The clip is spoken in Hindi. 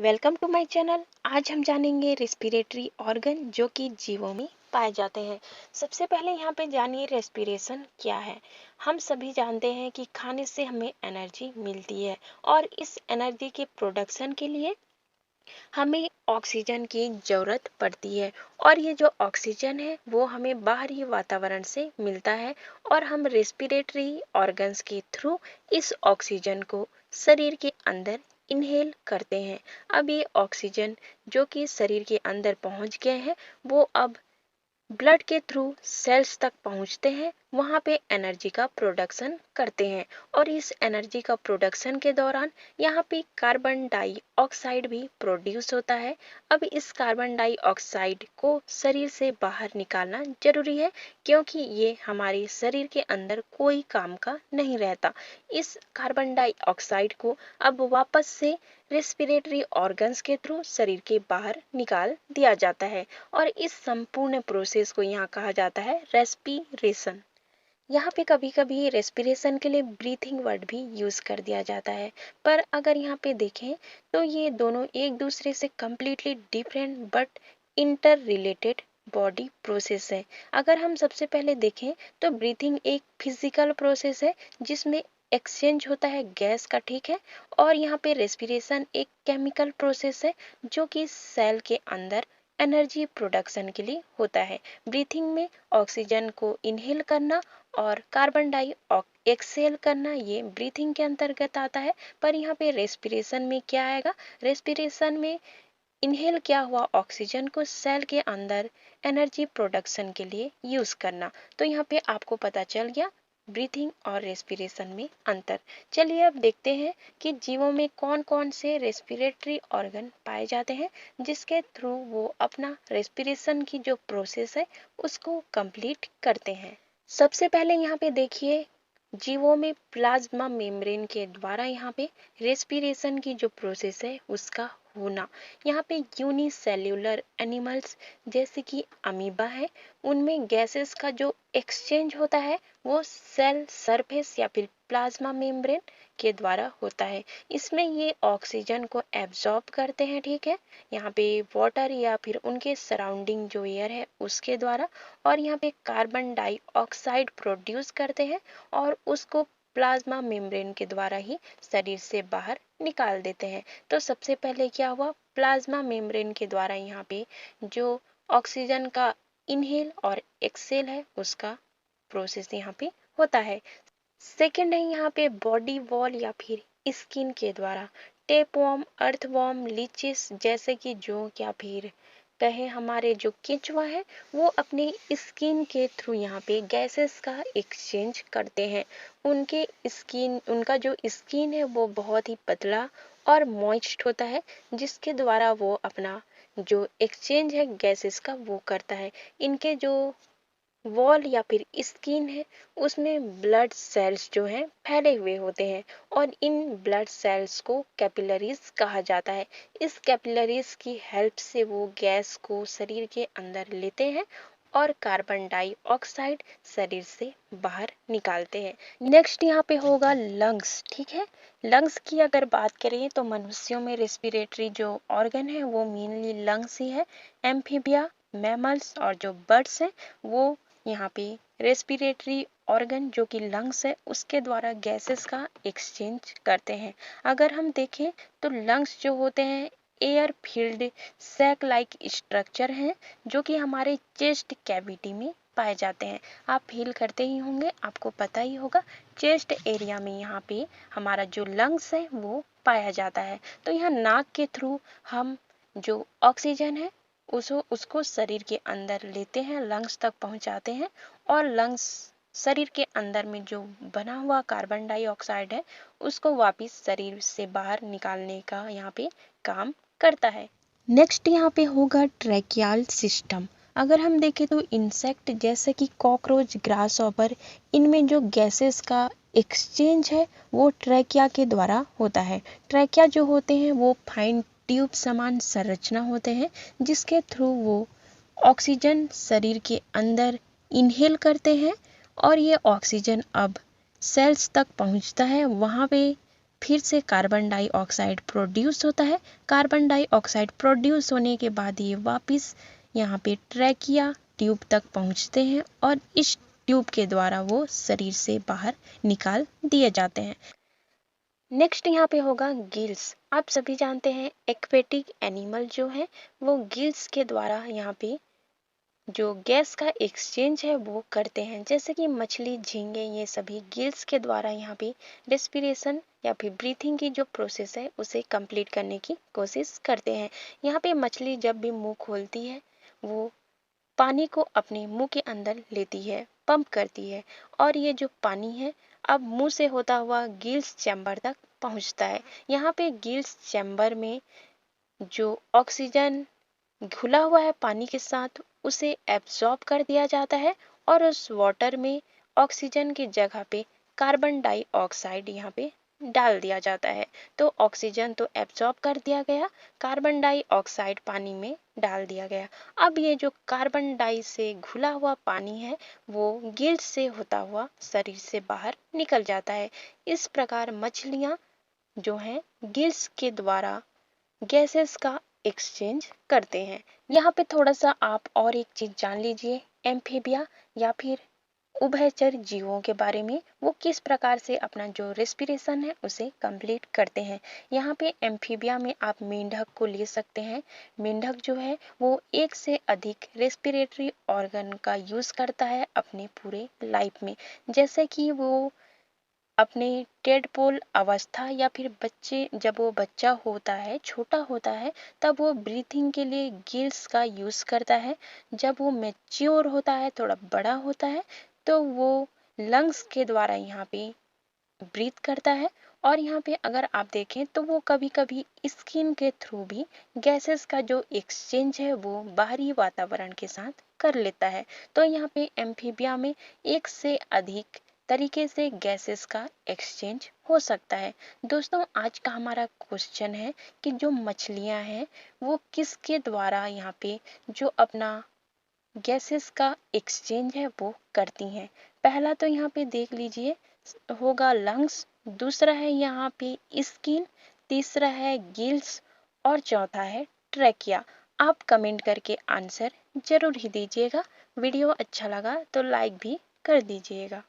Welcome to my channel. आज हम जानेंगे रेस्पिरेटरी ऑर्गन जो कि जीवों में पाए जाते हैं। सबसे पहले यहाँ पे जानिए रेस्पिरेशन क्या है। हम सभी जानते हैं कि खाने से हमें एनर्जी मिलती है और इस एनर्जी के प्रोडक्शन के लिए हमें ऑक्सीजन की ज़रूरत पड़ती है और ये जो ऑक्सीजन है वो हमें बाहरी वातावरण से मिलता है और हम रेस्पिरेटरी ऑर्गन्स के थ्रू इस ऑक्सीजन को शरीर के अंदर इनहेल करते हैं। अब ये ऑक्सीजन जो कि शरीर के अंदर पहुंच गए हैं वो अब ब्लड के थ्रू सेल्स तक पहुंचते हैं, वहां पे एनर्जी का प्रोडक्शन करते हैं और इस एनर्जी का प्रोडक्शन के दौरान यहाँ पे कार्बन डाइऑक्साइड भी प्रोड्यूस होता है। अब इस कार्बन डाइऑक्साइड को शरीर से बाहर निकालना जरूरी है क्योंकि ये हमारे शरीर के अंदर कोई काम का नहीं रहता। इस कार्बन डाइऑक्साइड को अब वापस से रेस्पिरेटरी ऑर्गन्स के थ्रू शरीर के बाहर निकाल दिया जाता है और इस संपूर्ण प्रोसेस को यहाँ कहा जाता है रेस्पिरेशन। यहाँ पे कभी कभी रेस्पिरेशन के लिए ब्रीथिंग वर्ड भी यूज कर दिया जाता है, पर अगर यहाँ पे देखें तो ये दोनों एक दूसरे से completely different but inter related body process है। अगर हम सबसे पहले देखें तो ब्रीथिंग एक फिजिकल प्रोसेस है जिसमें एक्सचेंज होता है गैस का, ठीक है। और यहाँ पे रेस्पिरेशन एक केमिकल प्रोसेस है जो कि सेल के अंदर एनर्जी प्रोडक्शन के लिए होता है। ब्रीथिंग में ऑक्सीजन को इनहेल करना और कार्बन एक्सेल करना ये ब्रीथिंग के अंतर्गत आता है। पर यहाँ पे रेस्पिरेशन में क्या आएगा, रेस्पिरेशन में इनहेल क्या हुआ ऑक्सीजन को सेल के अंदर एनर्जी प्रोडक्शन के लिए यूज करना। तो यहाँ पे आपको पता चल गया ब्रीथिंग और रेस्पिरेशन में अंतर। चलिए अब देखते हैं कि जीवों में कौन कौन से रेस्पिरेटरी ऑर्गन पाए जाते हैं जिसके थ्रू वो अपना रेस्पिरेशन की जो प्रोसेस है उसको कंप्लीट करते हैं। सबसे पहले यहाँ पे देखिए जीवों में प्लाज्मा मेम्ब्रेन के द्वारा यहाँ पे रेस्पिरेशन की जो प्रोसेस है उसका होना। यहाँ पे यूनिसेल्यूलर एनिमल्स जैसे कि अमीबा है, उनमें गैसेस का जो एक्सचेंज होता है वो सेल सरफेस या फिर प्लाज्मा मेम्ब्रेन के द्वारा होता है। इसमें ये ऑक्सीजन को एब्जॉर्ब करते हैं, ठीक है, यहाँ पे वाटर या फिर उनके सराउंडिंग जो एयर है उसके द्वारा, और यहाँ पे कार्बन डाइऑक्साइड प्रोड्यूस करते हैं और उसको प्लाज्मा मेम्ब्रेन के द्वारा ही शरीर से बाहर निकाल देते हैं। तो सबसे पहले क्या हुआ, प्लाज्मा मेम्ब्रेन के द्वारा यहाँ पे जो ऑक्सीजन का इनहेल और एक्सेल है उसका प्रोसेस यहाँ पे होता है। सेकंड है यहाँ पे बॉडी वॉल या फिर स्किन के द्वारा टेपवर्म, अर्थवर्म, लीचेस जैसे कि जोंक या फिर कहे हमारे जो केंचुआ है वो अपने स्किन के थ्रू यहाँ पे गैसेस का एक्सचेंज करते हैं। उनका जो स्किन है वो बहुत ही पतला और मॉइस्ट होता है जिसके द्वारा वो अपना जो एक्सचेंज है गैसेस का वो करता है। इनके जो वॉल या फिर स्किन है उसमें ब्लड सेल्स जो हैं फैले हुए होते हैं और इन ब्लड सेल्स को कैपिलरीज कहा जाता है। इस कैपिलरीज की हेल्प से वो गैस को शरीर के अंदर लेते हैं और कार्बन डाइऑक्साइड शरीर से बाहर निकालते हैं। नेक्स्ट यहाँ पे होगा लंग्स, ठीक है। लंग्स की अगर बात करें तो मनुष्यों में रेस्पिरेटरी जो ऑर्गन है वो मेनली लंग्स ही है। एम्फीबिया, मैमल्स और जो बर्ड्स हैं वो यहाँ पे रेस्पिरेटरी ऑर्गन जो कि लंग्स है उसके द्वारा गैसेस का एक्सचेंज करते हैं। अगर हम देखें तो लंग्स जो होते हैं air filled sac like structure हैं जो कि हमारे चेस्ट कैविटी में पाए जाते हैं। आप फील करते ही होंगे, आपको पता ही होगा चेस्ट एरिया में यहाँ पे हमारा जो लंग्स है वो पाया जाता है। तो यहाँ नाक के थ्रू हम जो ऑक्सीजन है उसको शरीर के अंदर लेते हैं, लंग्स तक पहुंचाते हैं और लंग्स शरीर के अंदर में जो बना हुआ कार्बन डाइऑक्साइड है उसको वापस शरीर से बाहर निकालने का यहाँ पे काम करता है। नेक्स्ट यहाँ पे होगा ट्रैकियल सिस्टम। अगर हम देखें तो इंसेक्ट जैसे कि कॉकरोच, ग्रासहॉपर, इनमें जो गैसेस का एक्सचेंज है वो ट्रैकिया के द्वारा होता है। ट्रैकिया जो होते हैं वो फाइन ट्यूब समान संरचना होते हैं जिसके थ्रू वो ऑक्सीजन शरीर के अंदर इनहेल करते हैं और ये ऑक्सीजन अब सेल्स तक पहुंचता है, वहाँ पे फिर से कार्बन डाइऑक्साइड प्रोड्यूस होता है। कार्बन डाइऑक्साइड प्रोड्यूस होने के बाद ये वापस यहाँ पे ट्रैकिया ट्यूब तक पहुँचते हैं और इस ट्यूब के द्वारा वो शरीर से बाहर निकाल दिए जाते हैं। नेक्स्ट यहाँ पे होगा गिल्स। आप सभी जानते हैं एक्वेटिक एनिमल जो है वो गिल्स के द्वारा यहाँ पे जो गैस का एक्सचेंज है वो करते हैं, जैसे कि मछली, झींगे, ये सभी गिल्स के द्वारा यहाँ पे रेस्पिरेशन या फिर ब्रीथिंग की जो प्रोसेस है उसे कंप्लीट करने की कोशिश करते हैं। यहाँ पे मछली जब भी मुंह खोलती है वो पानी को अपने मुंह के अंदर लेती है, पंप करती है, और ये जो पानी है अब मुंह से होता हुआ गिल्स चैम्बर तक पहुंचता है। यहाँ पे गिल्स चैम्बर में जो ऑक्सीजन घुला हुआ है पानी के साथ उसे एब्जॉर्ब कर दिया जाता है और उस वाटर में ऑक्सीजन की जगह पे कार्बन डाइऑक्साइड यहाँ पे डाल दिया जाता है। तो ऑक्सीजन तो एब्जॉर्ब कर दिया गया, कार्बन डाइऑक्साइड पानी में डाल दिया गया। अब ये जो कार्बन डाई से घुला हुआ पानी है वो गिल्स से होता हुआ शरीर से बाहर निकल जाता है। इस प्रकार मछलियाँ जो हैं गिल्स के द्वारा गैसेस का एक्सचेंज करते हैं। यहाँ पे थोड़ा सा आप और एक चीज जान लीजिए एम्फीबिया या फिर उभयचर जीवों के बारे में, वो किस प्रकार से अपना जो रेस्पिरेशन है उसे कंप्लीट करते हैं। यहाँ पे एम्फीबिया में आप मेंढक को ले सकते हैं। मेंढक जो है वो एक से अधिक रेस्पिरेटरी ऑर्गन का यूज करता है अपने पूरे लाइफ में, जैसे कि वो अपने टेडपोल अवस्था या फिर बच्चे जब वो बच्चा होता है, छोटा होता है, तब वो ब्रीथिंग के लिए गिल्स का यूज करता है। जब वो मैच्योर होता है, थोड़ा बड़ा होता है, तो वो लंग्स के द्वारा यहाँ पे ब्रीथ करता है। और यहाँ पे अगर आप देखें तो वो कभी कभी स्किन के थ्रू भी गैसेस का जो एक्सचेंज है वो बाहरी वातावरण के साथ कर लेता है। तो यहाँ पे एम्फीबिया में एक से अधिक तरीके से गैसेस का एक्सचेंज हो सकता है। दोस्तों, आज का हमारा क्वेश्चन है कि जो मछलियां हैं वो किसके द्वारा यहाँ पे जो अपना गैसेस का एक्सचेंज है वो करती हैं। पहला तो यहाँ पे देख लीजिए होगा लंग्स, दूसरा है यहाँ पे स्किन, तीसरा है गिल्स और चौथा है ट्रैकिया। आप कमेंट करके आंसर जरूर ही दीजिएगा। वीडियो अच्छा लगा तो लाइक भी कर दीजिएगा।